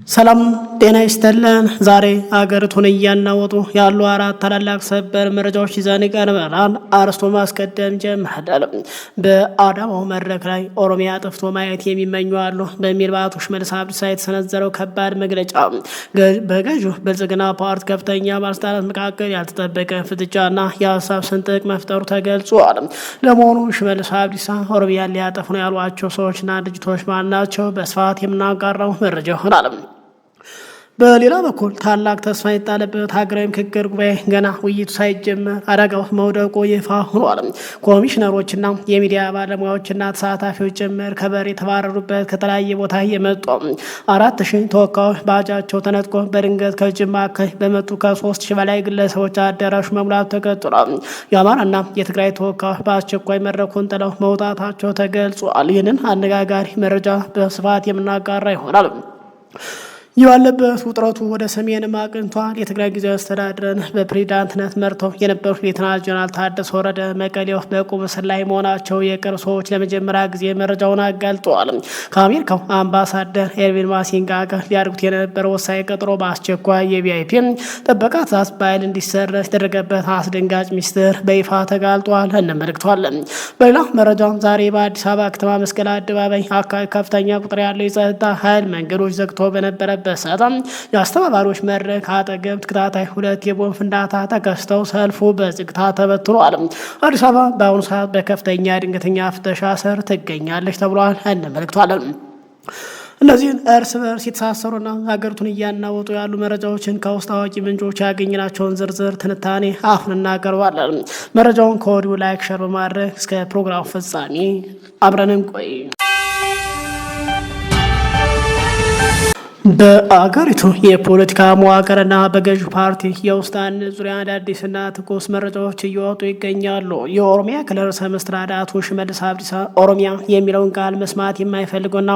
ሰላም ጤና ይስጥልን። ዛሬ አገሪቱን እያናወጡ ያሉ አራት ታላላቅ ሰበር መረጃዎች ይዘን ቀርበናል። አርስቶ ማስቀደም ጀምረናል። በአዳማው መድረክ ላይ ኦሮሚያ ጠፍቶ ማየት የሚመኙ አሉ በሚል በአቶ ሽመልስ አብዲሳ የተሰነዘረው ከባድ መግለጫ በገዢው ብልጽግና ፓርቲ ከፍተኛ ባለስልጣናት መካከል ያልተጠበቀ ፍጥጫና የሀሳብ ስንጥቅ መፍጠሩ ተገልጿል። ለመሆኑ ሽመልስ አብዲሳ ኦሮሚያን ሊያጠፉ ነው ያሏቸው ሰዎችና ድርጅቶች ማን ናቸው? በስፋት የምናጋራው መረጃ ይሆናል። በሌላ በኩል ታላቅ ተስፋ የጣለበት ሀገራዊ ምክክር ጉባኤ ገና ውይይቱ ሳይጀመር አደጋው መውደቁ ይፋ ሆኗል። ኮሚሽነሮችና የሚዲያ ባለሙያዎችና ተሳታፊዎች ጭምር ከበር የተባረሩበት ከተለያየ ቦታ የመጡ 4,000 ተወካዮች ባጃቸው ተነጥቆ በድንገት ከጅማ አካባቢ በመጡ ከ3,000 በላይ ግለሰቦች አዳራሹ መሙላቱ ተቀጥሏል። የአማራና የትግራይ ተወካዮች በአስቸኳይ መድረኩን ጥለው መውጣታቸው ተገልጿል። ይህንን አነጋጋሪ መረጃ በስፋት የምናጋራ ይሆናል። ያለበት ውጥረቱ ወደ ሰሜን አቅንቷል። የትግራይ ጊዜያዊ አስተዳደርን በፕሬዝዳንትነት መርተው የነበሩት ሌተናል ጀነራል ታደሰ ወረደ መቀሌ ውስጥ በቁም እስር ላይ መሆናቸው የቅርብ ሰዎች ለመጀመሪያ ጊዜ መረጃውን አጋልጠዋል። ከአሜሪካው አምባሳደር ኤርቪን ማሲንጋ ጋር ሊያደርጉት የነበረው ወሳኝ ቀጠሮ በአስቸኳይ የቪአይፒ ጥበቃ ትዕዛዝ በኃይል እንዲሰረዝ የተደረገበት አስደንጋጭ ሚስጥር በይፋ ተጋልጧል። እንመለከተዋለን። በሌላ መረጃም ዛሬ በአዲስ አበባ ከተማ መስቀል አደባባይ አካባቢ ከፍተኛ ቁጥር ያለው የጸጥታ ኃይል መንገዶች ዘግቶ በነበረበት ሰዓት የአስተባባሪዎች መድረክ አጠገብ ተከታታይ 2 የቦምብ ፍንዳታ ተከስተው ሰልፉ በዝግታ ተበትኗል። አዲስ አበባ በአሁኑ ሰዓት በከፍተኛ ድንገተኛ ፍተሻ ስር ትገኛለች ተብሏል። እንመለከታለን። እነዚህን እርስ በርስ የተሳሰሩና ሀገሪቱን እያናወጡ ያሉ መረጃዎችን ከውስጥ አዋቂ ምንጮች ያገኘናቸውን ዝርዝር ትንታኔ አሁን እናቀርባለን። መረጃውን ከወዲሁ ላይክ፣ ሸር በማድረግ እስከ ፕሮግራሙ ፍጻሜ አብረን ቆይ። በአገሪቱ የፖለቲካ መዋቅርና በገዢ ፓርቲ የውስጥ አንድነት ዙሪያ አዳዲስና ትኩስ መረጃዎች እየወጡ ይገኛሉ። የኦሮሚያ ክልል ርዕሰ መስተዳድር አቶ ሽመልስ አብዲሳ ኦሮሚያ የሚለውን ቃል መስማት የማይፈልጉና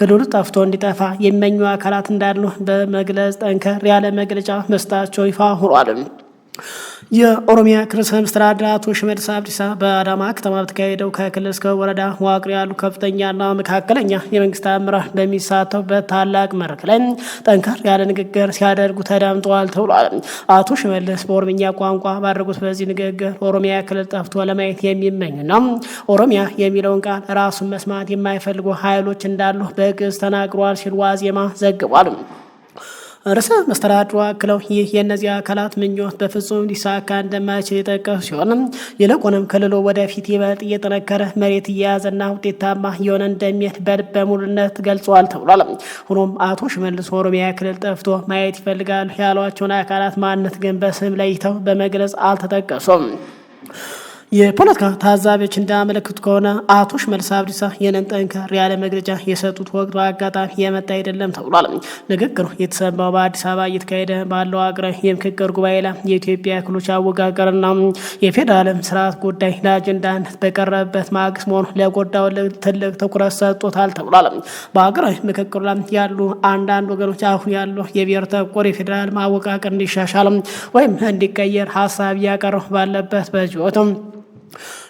ክልሉ ጠፍቶ እንዲጠፋ የሚመኙ አካላት እንዳሉ በመግለጽ ጠንከር ያለ መግለጫ መስጠታቸው ይፋ ሆኗል። የኦሮሚያ ክልል ርዕሰ መስተዳድር አቶ ሽመልስ አብዲሳ በአዳማ ከተማ በተካሄደው ከክልል እስከ ወረዳ መዋቅር ያሉ ከፍተኛና መካከለኛ የመንግስት አመራር በሚሳተፉበት ታላቅ መድረክ ላይ ጠንከር ያለ ንግግር ሲያደርጉ ተዳምጠዋል ተብሏል። አቶ ሽመልስ በኦሮምኛ ቋንቋ ባደረጉት በዚህ ንግግር ኦሮሚያ ክልል ጠፍቶ ለማየት የሚመኙና ኦሮሚያ የሚለውን ቃል ራሱን መስማት የማይፈልጉ ኃይሎች እንዳሉ በግልጽ ተናግረዋል ሲል ዋዜማ ዘግቧል። ርዕሰ መስተዳድሩ አክለው ይህ የእነዚህ አካላት ምኞት በፍጹም ሊሳካ እንደማይችል የጠቀሱ ሲሆን ይልቁንም ክልሉ ወደፊት ይበልጥ እየጠነከረ መሬት እየያዘና ውጤታማ እየሆነ እንደሚሄድ በልበ ሙሉነት ገልጸዋል ተብሏል። ሆኖም አቶ ሽመልስ ኦሮሚያ ክልል ጠፍቶ ማየት ይፈልጋሉ ያሏቸውን አካላት ማንነት ግን በስም ለይተው በመግለጽ አልተጠቀሱም። የፖለቲካ ታዛቢዎች እንዳመለክቱ ከሆነ አቶ ሽመልስ አብዲሳ ይህንን ጠንከር ያለ መግለጫ የሰጡት ወቅቱ አጋጣሚ የመጣ አይደለም ተብሏል። ንግግሩ የተሰማው በአዲስ አበባ እየተካሄደ ባለው አገራዊ የምክክር ጉባኤ ላይ የኢትዮጵያ ክልሎች አወቃቀርና የፌዴራልም ስርዓት ጉዳይ ለአጀንዳነት በቀረበበት ማግስት መሆኑ ለጉዳዩ ትልቅ ትኩረት ሰጥቶታል ተብሏል። በአገራዊ ምክክሩ ላይ ያሉ አንዳንድ ወገኖች አሁን ያለው የብሔር ተኮር የፌዴራል ማወቃቀር እንዲሻሻል ወይም እንዲቀየር ሀሳብ እያቀረቡ ባለበት በዚህ ወቅት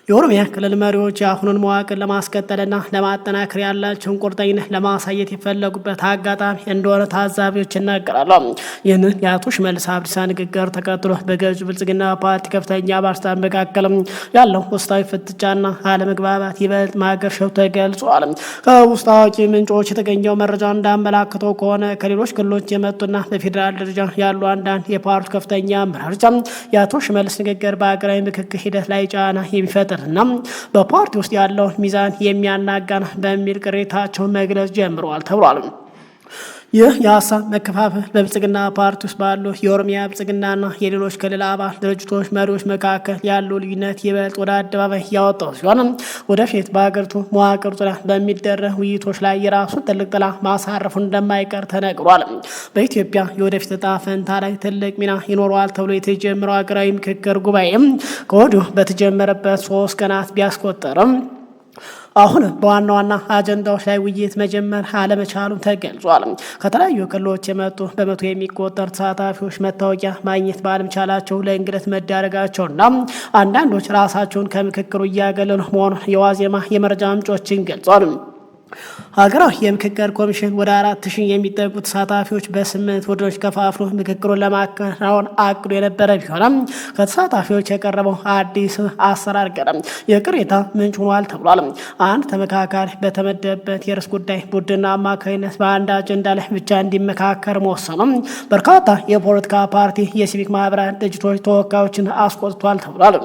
የኦሮሚያ ክልል መሪዎች የአሁኑን መዋቅር ለማስቀጠልና ለማጠናከር ያላቸውን ቁርጠኝነት ለማሳየት የፈለጉበት አጋጣሚ እንደሆነ ታዛቢዎች ይናገራሉ። ይህንን የአቶ ሽመልስ አብዲሳ ንግግር ተከትሎ በገዢው ብልጽግና ፓርቲ ከፍተኛ ባለስልጣናት መካከል ያለው ውስጣዊ ፍጥጫና አለመግባባት ይበልጥ ማገርሸቱ ተገልጿል። ከውስጥ አዋቂ ምንጮች የተገኘው መረጃ እንዳመላክተው ከሆነ ከሌሎች ክልሎች የመጡና በፌዴራል ደረጃ ያሉ አንዳንድ የፓርቲ ከፍተኛ አመራሮች የአቶ ሽመልስ ንግግር በሀገራዊ ምክክር ሂደት ላይ ጫና የሚፈጥር እና በፓርቲ ውስጥ ያለውን ሚዛን የሚያናጋ በሚል ቅሬታቸውን መግለጽ ጀምረዋል ተብሏል። ይህ የሀሳብ መከፋፈል በብልጽግና ፓርቲ ውስጥ ባሉ የኦሮሚያ ብልጽግናና የሌሎች ክልል አባል ድርጅቶች መሪዎች መካከል ያለው ልዩነት ይበልጥ ወደ አደባባይ ያወጣው ሲሆን ወደፊት በሀገሪቱ መዋቅር ዙሪያ በሚደረግ ውይይቶች ላይ የራሱን ትልቅ ጥላ ማሳረፉ እንደማይቀር ተነግሯል። በኢትዮጵያ የወደፊት ዕጣ ፈንታ ላይ ትልቅ ሚና ይኖረዋል ተብሎ የተጀመረው ሀገራዊ ምክክር ጉባኤም ከወዲሁ በተጀመረበት 3 ቀናት ቢያስቆጠርም አሁን በዋና ዋና አጀንዳዎች ላይ ውይይት መጀመር አለመቻሉም ተገልጿል። ከተለያዩ ክልሎች የመጡ በመቶ የሚቆጠሩ ተሳታፊዎች መታወቂያ ማግኘት ባለመቻላቸው ለእንግልት መዳረጋቸውና አንዳንዶች ራሳቸውን ከምክክሩ እያገለሉ መሆኑን የዋዜማ የመረጃ ምንጮችን ገልጿል። ሀገራዊ የምክክር ኮሚሽን ወደ 4000 የሚጠጉ ተሳታፊዎች በ8 ቡድኖች ከፋፍሎ ምክክሩን ለማከናወን አቅዶ የነበረ ቢሆንም ከተሳታፊዎች የቀረበው አዲስ አሰራር ገደም የቅሬታ ምንጭ ሆኗል ተብሏል። አንድ ተመካካሪ በተመደበበት የርዕስ ጉዳይ ቡድን አማካኝነት በአንድ አጀንዳ ላይ ብቻ እንዲመካከር መወሰኑ በርካታ የፖለቲካ ፓርቲ የሲቪክ ማህበራት ድርጅቶች ተወካዮችን አስቆጥቷል ተብሏል።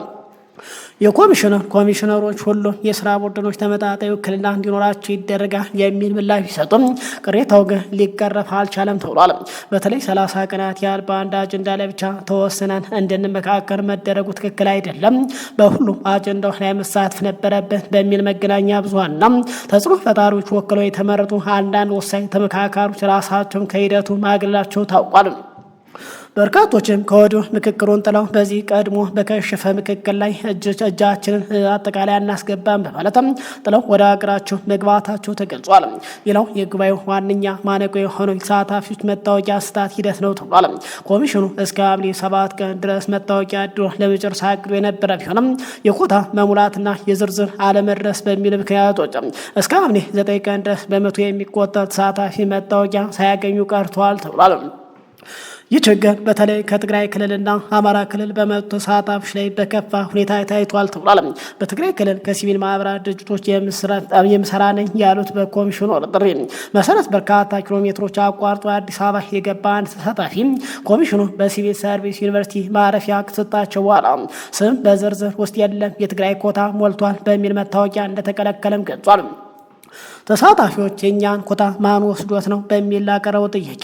ኮሚሽነሮች ሁሉም የስራ ቡድኖች ተመጣጣኝ ውክልና እንዲኖራቸው ይደረጋል የሚል ምላሽ ቢሰጡም ቅሬታው ግን ሊቀረፍ አልቻለም ተብሏል። በተለይ 30 ቀናት ያህል በአንድ አጀንዳ ላይ ብቻ ተወስነን እንድንመካከር መደረጉ ትክክል አይደለም፣ በሁሉም አጀንዳዎች ላይ መሳተፍ ነበረበት በሚል መገናኛ ብዙሃንና ተጽዕኖ ፈጣሪዎች ወክለው የተመረጡ አንዳንድ ወሳኝ ተመካካሪዎች ራሳቸውን ከሂደቱ ማግለላቸው ታውቋል። በርካቶችም ከወዲሁ ምክክሩን ጥለው በዚህ ቀድሞ በከሸፈ ምክክር ላይ እጃችንን አጠቃላይ አናስገባም በማለትም ጥለው ወደ ሀገራቸው መግባታቸው ተገልጿል። ሌላው የጉባኤው ዋነኛ ማነቆ የሆነው ተሳታፊዎች መታወቂያ ስታት ሂደት ነው ተብሏል። ኮሚሽኑ እስከ ሐምሌ 7 ቀን ድረስ መታወቂያ ድሮ ለመጨረስ አቅዶ የነበረ ቢሆንም የኮታ መሙላትና የዝርዝር አለመድረስ በሚል ምክንያቶች እስከ ሐምሌ 9 ቀን ድረስ በመቶ የሚቆጠር ተሳታፊ መታወቂያ ሳያገኙ ቀርተዋል ተብሏል። ይህ ችግር በተለይ ከትግራይ ክልልና አማራ ክልል በመጡ ተሳታፊዎች ላይ በከፋ ሁኔታ ታይቷል ተብሏል። በትግራይ ክልል ከሲቪል ማህበራት ድርጅቶች የምሰራ ነኝ ያሉት በኮሚሽኑ ጥሪ መሰረት በርካታ ኪሎ ሜትሮች አቋርጦ አዲስ አበባ የገባ አንድ ተሳታፊ ኮሚሽኑ በሲቪል ሰርቪስ ዩኒቨርሲቲ ማረፊያ ከተሰጣቸው በኋላ ስም በዝርዝር ውስጥ የለም፣ የትግራይ ኮታ ሞልቷል በሚል መታወቂያ እንደተከለከለም ገልጿል። ተሳታፊዎች የኛን ኮታ ማን ወስዶት ነው በሚል ላቀረበው ጥያቄ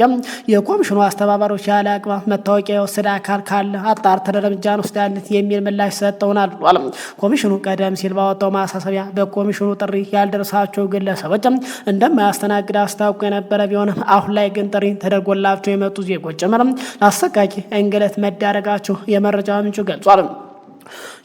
የኮሚሽኑ አስተባባሪዎች ያለ አግባብ መታወቂያ የወሰደ አካል ካለ አጣርተን እርምጃ እንወስዳለን የሚል ምላሽ ሰጠውናል ብሏል። ኮሚሽኑ ቀደም ሲል ባወጣው ማሳሰቢያ በኮሚሽኑ ጥሪ ያልደረሳቸው ግለሰቦች እንደማያስተናግድ አስታውቆ የነበረ ቢሆንም አሁን ላይ ግን ጥሪ ተደርጎላቸው የመጡ ዜጎች ጭምር ለአሰቃቂ እንግልት መዳረጋቸው የመረጃ ምንጩ ገልጿል።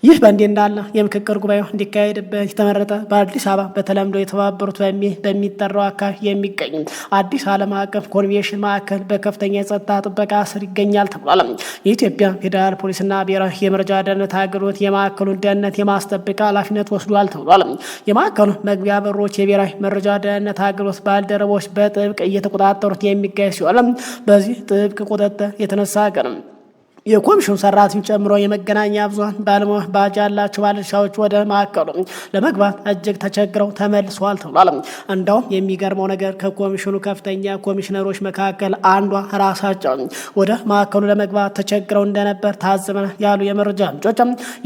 ይህ በእንዲህ እንዳለ የምክክር ጉባኤው እንዲካሄድበት የተመረጠ በአዲስ አበባ በተለምዶ የተባበሩት በሚጠራው አካባቢ የሚገኝ አዲስ ዓለም አቀፍ ኮንቬንሽን ማዕከል በከፍተኛ የጸጥታ ጥበቃ ስር ይገኛል ተብሏል። የኢትዮጵያ ፌዴራል ፖሊስና ብሔራዊ የመረጃ ደህንነት አገልግሎት የማዕከሉን ደህንነት የማስጠበቅ ኃላፊነት ወስዷል ተብሏል። የማዕከሉ መግቢያ በሮች የብሔራዊ መረጃ ደህንነት አገልግሎት ባልደረቦች በጥብቅ እየተቆጣጠሩት የሚገኝ ሲሆን በዚህ ጥብቅ ቁጥጥር የተነሳ ግን የኮሚሽኑ ሰራተኞች ጨምሮ የመገናኛ ብዙሃን ባለሙያ ባጅ ያላቸው ባለድርሻዎች ወደ ማዕከሉ ለመግባት እጅግ ተቸግረው ተመልሰዋል ተብሏል። እንደውም የሚገርመው ነገር ከኮሚሽኑ ከፍተኛ ኮሚሽነሮች መካከል አንዷ ራሳቸው ወደ ማዕከሉ ለመግባት ተቸግረው እንደነበር ታዝበናል ያሉ የመረጃ ምንጮች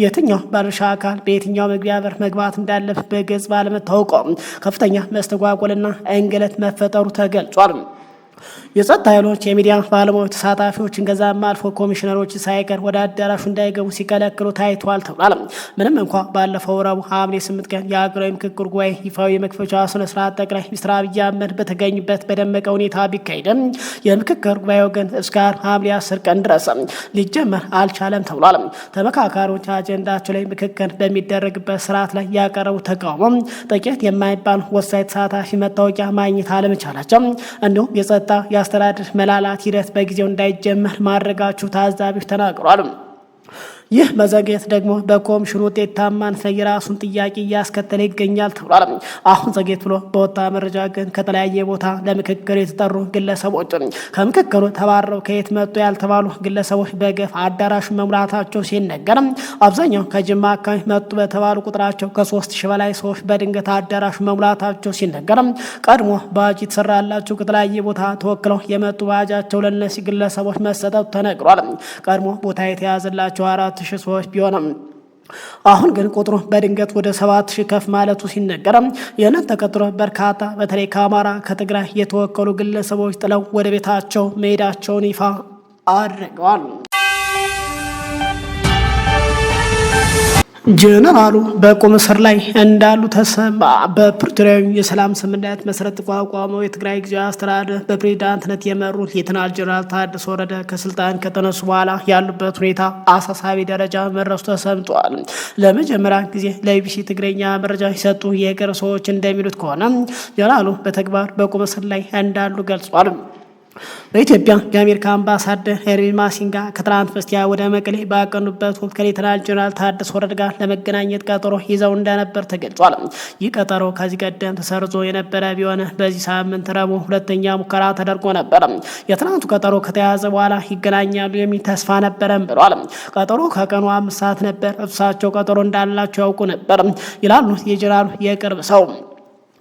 የትኛው ባለድርሻ አካል በየትኛው መግቢያ በር መግባት እንዳለበት በግልጽ ባለመታወቁ ከፍተኛ መስተጓጎልና እንግልት መፈጠሩ ተገልጿል። የጸጥታ ኃይሎች የሚዲያ ባለሙያዎች ተሳታፊዎችን ከዛም አልፎ ኮሚሽነሮች ሳይቀር ወደ አዳራሹ እንዳይገቡ ሲከለክሉ ታይተዋል ተብሏል። ምንም እንኳ ባለፈው ረቡዕ ሐምሌ 8 ቀን የሀገራዊ ምክክር ጉባኤ ይፋዊ የመክፈቻ ስነ ስርዓት ጠቅላይ ሚኒስትር አብይ አህመድ በተገኙበት በደመቀ ሁኔታ ቢካሄድም የምክክር ጉባኤው ግን እስከ ሐምሌ 10 ቀን ድረስ ሊጀመር አልቻለም ተብሏል። ተመካካሪዎች አጀንዳቸው ላይ ምክክር በሚደረግበት ስርዓት ላይ ያቀረቡ ተቃውሞ ጥቂት የማይባሉ ወሳኝ ተሳታፊ መታወቂያ ማግኘት አለመቻላቸው እንዲሁም የጸጥታ የአስተዳደር መላላት ሂደት በጊዜው እንዳይጀመር ማድረጋቸው ታዛቢዎች ተናግሯል። ይህ መዘግየት ደግሞ በኮሚሽኑ ውጤታማነት ላይ የራሱን ጥያቄ እያስከተለ ይገኛል ተብሏል። አሁን ዘግየት ብሎ በወጣ መረጃ ግን ከተለያየ ቦታ ለምክክር የተጠሩ ግለሰቦች ከምክክሩ ተባረው ከየት መጡ ያልተባሉ ግለሰቦች በገፍ አዳራሹ መሙላታቸው ሲነገር አብዛኛው ከጅማ አካባቢ መጡ በተባሉ ቁጥራቸው ከ3000 በላይ ሰዎች በድንገት አዳራሹ መሙላታቸው ሲነገር ቀድሞ ባጅ የተሰራላቸው ከተለያየ ቦታ ተወክለው የመጡ ባጃቸው ለነዚህ ግለሰቦች መሰጠቱ ተነግሯል። ቀድሞ ቦታ የተያዘላቸው 4000 ሰዎች ቢሆንም አሁን ግን ቁጥሩ በድንገት ወደ 7000 ከፍ ማለቱ ሲነገር ይህንን ተከትሎ በርካታ በተለይ ከአማራ ከትግራይ የተወከሉ ግለሰቦች ጥለው ወደ ቤታቸው መሄዳቸውን ይፋ አድርገዋል። ጀነራሉ በቁም እስር ላይ እንዳሉ ተሰማ። በፕሪቶሪያው የሰላም ስምምነት መሰረት ተቋቋመው የትግራይ ጊዜያዊ አስተዳደር በፕሬዝዳንትነት የመሩት ሌተናል ጀነራል ታደሰ ወረደ ከስልጣን ከተነሱ በኋላ ያሉበት ሁኔታ አሳሳቢ ደረጃ መድረሱ ተሰምቷል። ለመጀመሪያ ጊዜ ለኢቢሲ ትግረኛ መረጃ ሲሰጡ የቅርብ ሰዎች እንደሚሉት ከሆነ ጀነራሉ በተግባር በቁም እስር ላይ እንዳሉ ገልጿል። በኢትዮጵያ የአሜሪካ አምባሳደር ኤርቪን ማሲንጋ ከትላንት በስቲያ ወደ መቀሌ ባቀኑበት ወቅት ከሌተናል ጄኔራል ታደሰ ወረደ ጋር ለመገናኘት ቀጠሮ ይዘው እንደነበር ተገልጿል። ይህ ቀጠሮ ከዚህ ቀደም ተሰርዞ የነበረ ቢሆን በዚህ ሳምንት ረቡዕ ሁለተኛ ሙከራ ተደርጎ ነበር። የትናንቱ ቀጠሮ ከተያዘ በኋላ ይገናኛሉ የሚል ተስፋ ነበረም ብሏል። ቀጠሮ ከቀኑ 5 ሰዓት ነበር። እሳቸው ቀጠሮ እንዳላቸው ያውቁ ነበር ይላሉ የጄኔራሉ የቅርብ ሰው።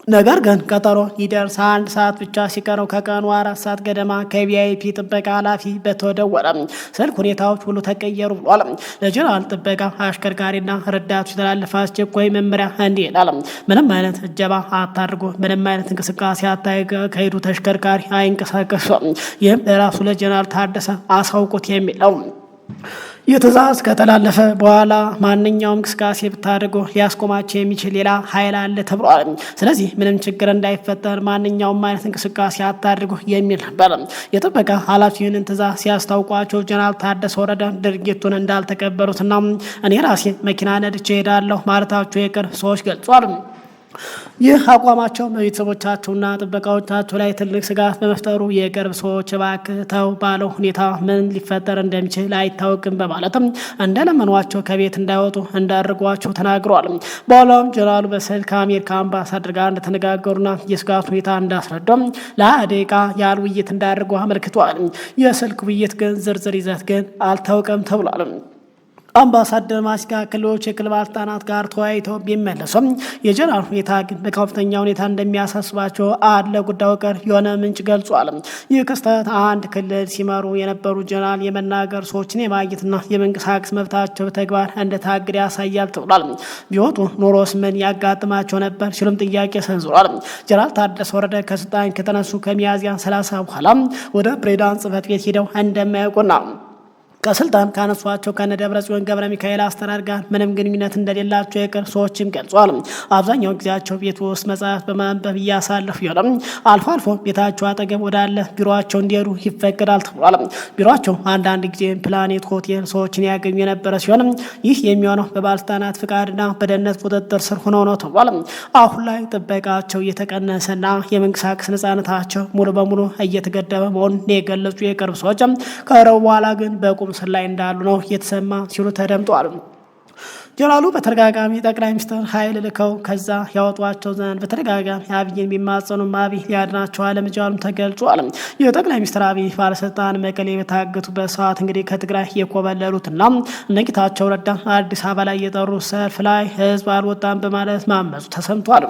ነገር ግን ቀጠሮ ይደርስ 1 ሰዓት ብቻ ሲቀረው ከቀኑ 4 ሰዓት ገደማ ከቪአይፒ ጥበቃ ኃላፊ በተደወለ ስልክ ሁኔታዎች ሁሉ ተቀየሩ ብሏል። ለጀነራል ጥበቃ አሽከርካሪና ረዳቱ የተላለፈ አስቸኳይ መመሪያ እንዲህ ይላል። ምንም አይነት እጀባ አታድርጉ፣ ምንም አይነት እንቅስቃሴ አታካሂዱ፣ ተሽከርካሪ አይንቀሳቀሱ። ይህም ለራሱ ለጀነራል ታደሰ አሳውቁት የሚለው የትእዛዝ ከተላለፈ በኋላ ማንኛውም እንቅስቃሴ ብታደርጉ ሊያስቆማቸው የሚችል ሌላ ኃይል አለ ተብሏል። ስለዚህ ምንም ችግር እንዳይፈጠር ማንኛውም አይነት እንቅስቃሴ አታድርጉ የሚል ነበር። የጥበቃ ኃላፊውን ትእዛዝ ሲያስታውቋቸው ጀነራል ታደሰ ወረደ ድርጊቱን እንዳልተቀበሉትና እኔ ራሴ መኪና ነድቼ ሄዳለሁ ማለታቸው የቅርብ ሰዎች ገልጿል። ይህ አቋማቸው በቤተሰቦቻቸውና ጥበቃዎቻቸው ላይ ትልቅ ስጋት በመፍጠሩ የቅርብ ሰዎች እባክህ ተው ባለው ሁኔታ ምን ሊፈጠር እንደሚችል አይታወቅም በማለትም እንደለመኗቸው ከቤት እንዳይወጡ እንዳደርጓቸው ተናግረዋል። በኋላም ጀነራሉ በስልክ ከአሜሪካ አምባሳደር ጋር እንደተነጋገሩና የስጋት ሁኔታ እንዳስረዳም ለደቂቃ ያህል ውይይት እንዳደርጉ አመልክቷል። የስልክ ውይይት ግን ዝርዝር ይዘት ግን አልታወቀም ተብሏል። አምባሳደር ማሲንጋ ክልሎች የክልል ባለስልጣናት ጋር ተወያይተው ቢመለሱም የጀነራል ሁኔታ ግን በከፍተኛ ሁኔታ እንደሚያሳስባቸው አለ ጉዳዩ ቀር የሆነ ምንጭ ገልጿል። ይህ ክስተት አንድ ክልል ሲመሩ የነበሩ ጀነራል የመናገር ሰዎችን የማግኘትና የመንቀሳቀስ መብታቸው በተግባር እንደታገደ ያሳያል ተብሏል። ቢወጡ ኖሮስ ምን ያጋጥማቸው ነበር ሲሉም ጥያቄ ሰንዝሯል። ጀነራል ታደሰ ወረደ ከስልጣን ከተነሱ ከሚያዝያ 30 በኋላ ወደ ፕሬዝዳንት ጽሕፈት ቤት ሄደው እንደማያውቁና ከስልጣን ካነሷቸው ከነደብረጽዮን ገብረ ሚካኤል አስተዳደር ጋር ምንም ግንኙነት እንደሌላቸው የቅርብ ሰዎችም ገልጿል። አብዛኛው ጊዜያቸው ቤት ውስጥ መጽሐፍ በማንበብ እያሳለፉ ይሆናል። አልፎ አልፎ ቤታቸው አጠገብ ወዳለ ቢሮቸው እንዲሄዱ ይፈቀዳል ተብሏል። ቢሮቸው አንዳንድ ጊዜ ፕላኔት ሆቴል ሰዎችን ያገኙ የነበረ ሲሆን ይህ የሚሆነው በባለስልጣናት ፍቃድና በደህንነት ቁጥጥር ስር ሆነው ነው ተብሏል። አሁን ላይ ጥበቃቸው እየተቀነሰና የመንቀሳቀስ ነጻነታቸው ሙሉ በሙሉ እየተገደበ መሆኑን የገለጹ የቅርብ ሰዎች ከረቡ በኋላ ግን በቁም ስር ላይ እንዳሉ ነው የተሰማ ሲሉ ተደምጧል። ጀነራሉ በተደጋጋሚ ጠቅላይ ሚኒስትር ኃይል ልከው ከዛ ያወጧቸው ዘንድ በተደጋጋሚ አብይን ቢማጸኑም አብይ ሊያድናቸው አለመቻሉም ተገልጿል። የጠቅላይ ሚኒስትር አብይ ባለስልጣን መቀሌ በታገቱበት ሰዓት እንግዲህ ከትግራይ የኮበለሉትና እነ ጌታቸው ረዳ አዲስ አበባ ላይ የጠሩት ሰልፍ ላይ ህዝብ አልወጣም በማለት ማመፁ ተሰምቷል።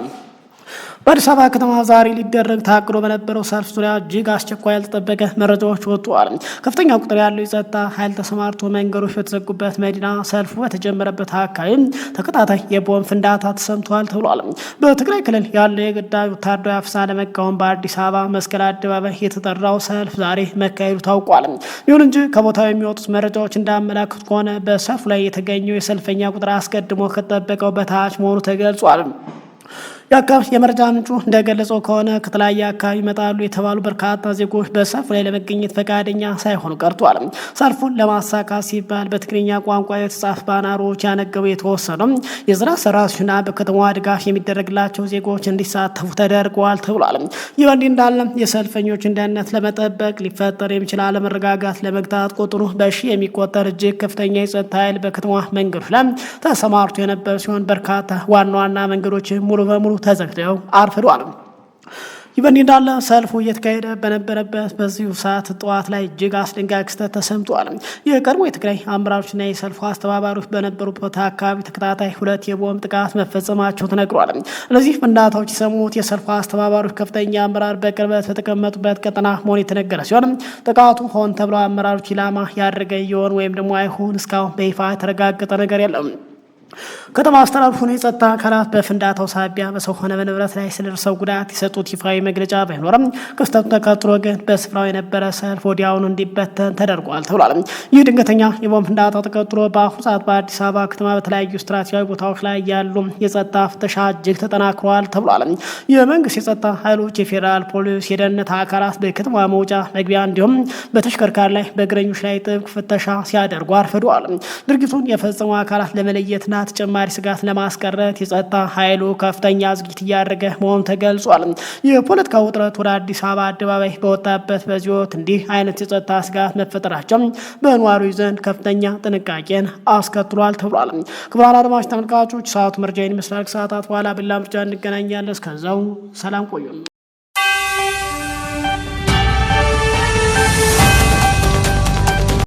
በአዲስ አበባ ከተማ ዛሬ ሊደረግ ታቅዶ በነበረው ሰልፍ ዙሪያ እጅግ አስቸኳይ ያልተጠበቀ መረጃዎች ወጥተዋል። ከፍተኛ ቁጥር ያለው የጸጥታ ኃይል ተሰማርቶ መንገዶች በተዘጉበት መዲና ሰልፉ በተጀመረበት አካባቢ ተከታታይ የቦምብ ፍንዳታ ተሰምቷል ተብሏል። በትግራይ ክልል ያለው የግዳጅ ወታደራዊ አፈሳ ለመቃወም በአዲስ አበባ መስቀል አደባባይ የተጠራው ሰልፍ ዛሬ መካሄዱ ታውቋል። ይሁን እንጂ ከቦታው የሚወጡት መረጃዎች እንዳመላክቱ ከሆነ በሰልፉ ላይ የተገኘው የሰልፈኛ ቁጥር አስቀድሞ ከተጠበቀው በታች መሆኑ ተገልጿል። የአካባቢ የመረጃ ምንጩ እንደገለጸው ከሆነ ከተለያየ አካባቢ ይመጣሉ የተባሉ በርካታ ዜጎች በሰልፉ ላይ ለመገኘት ፈቃደኛ ሳይሆኑ ቀርቷል። ሰልፉን ለማሳካት ሲባል በትግርኛ ቋንቋ የተጻፉ ባነሮች ያነገቡ የተወሰኑ የስራ ሰራተኞችና በከተማዋ ድጋፍ የሚደረግላቸው ዜጎች እንዲሳተፉ ተደርገዋል ተብሏል። ይህ በእንዲህ እንዳለ የሰልፈኞችን ደህንነት ለመጠበቅ ሊፈጠር የሚችል አለመረጋጋት ለመግታት ቁጥሩ በሺህ የሚቆጠር እጅግ ከፍተኛ የጸጥታ ኃይል በከተማ መንገዶች ላይ ተሰማርቶ የነበረ ሲሆን በርካታ ዋና ዋና መንገዶች ሙሉ በሙሉ ተዘግተው አርፍዷል። ይህ በእንዲህ እንዳለ ሰልፉ እየተካሄደ በነበረበት በዚሁ ሰዓት ጠዋት ላይ እጅግ አስደንጋጭ ክስተት ተሰምቷል። የቀድሞ የትግራይ አመራሮችና የሰልፉ አስተባባሪዎች በነበሩበት አካባቢ ተከታታይ 2 የቦምብ ጥቃት መፈጸማቸው ተነግሯል። እነዚህ ፍንዳታዎች የሰሙት የሰልፉ አስተባባሪዎች ከፍተኛ አመራር በቅርበት በተቀመጡበት ቀጠና መሆኑ የተነገረ ሲሆን ጥቃቱ ሆን ተብሎ አመራሮች ኢላማ ያደረገ ይሆን ወይም ደግሞ አይሆን እስካሁን በይፋ የተረጋገጠ ነገር የለም። ከተማ አስተዳደሩ የጸጥታ አካላት በፍንዳታው ሳቢያ በሰው ሆነ በንብረት ላይ ስለደረሰው ጉዳት የሰጡት ይፋዊ መግለጫ ባይኖርም ክስተቱን ተከትሎ ግን በስፍራው የነበረ ሰልፍ ወዲያውኑ እንዲበተን ተደርጓል ተብሏል። ይህ ድንገተኛ የቦምብ ፍንዳታው ተከትሎ በአሁኑ ሰዓት በአዲስ አበባ ከተማ በተለያዩ ስትራቴጂያዊ ቦታዎች ላይ ያሉ የጸጥታ ፍተሻ እጅግ ተጠናክሯል ተብሏል። የመንግስት የጸጥታ ኃይሎች፣ የፌዴራል ፖሊስ፣ የደህንነት አካላት በከተማ መውጫ መግቢያ እንዲሁም በተሽከርካሪ ላይ በእግረኞች ላይ ጥብቅ ፍተሻ ሲያደርጉ አርፍደዋል። ድርጊቱን የፈጸሙ አካላት ለመለየትና ተጨማሪ ስጋት ለማስቀረት የጸጥታ ኃይሉ ከፍተኛ ዝግጅት እያደረገ መሆኑ ተገልጿል። የፖለቲካ ውጥረት ወደ አዲስ አበባ አደባባይ በወጣበት በዚህ ወቅት እንዲህ አይነት የጸጥታ ስጋት መፈጠራቸው በነዋሪዎች ዘንድ ከፍተኛ ጥንቃቄን አስከትሏል ተብሏል። ክቡራን አድማጭ ተመልካቾች ሰዓቱ መረጃ ይመስላል። ከሰዓታት በኋላ በሌላ ምርጫ እንገናኛለን። እስከዛው ሰላም ቆዩ።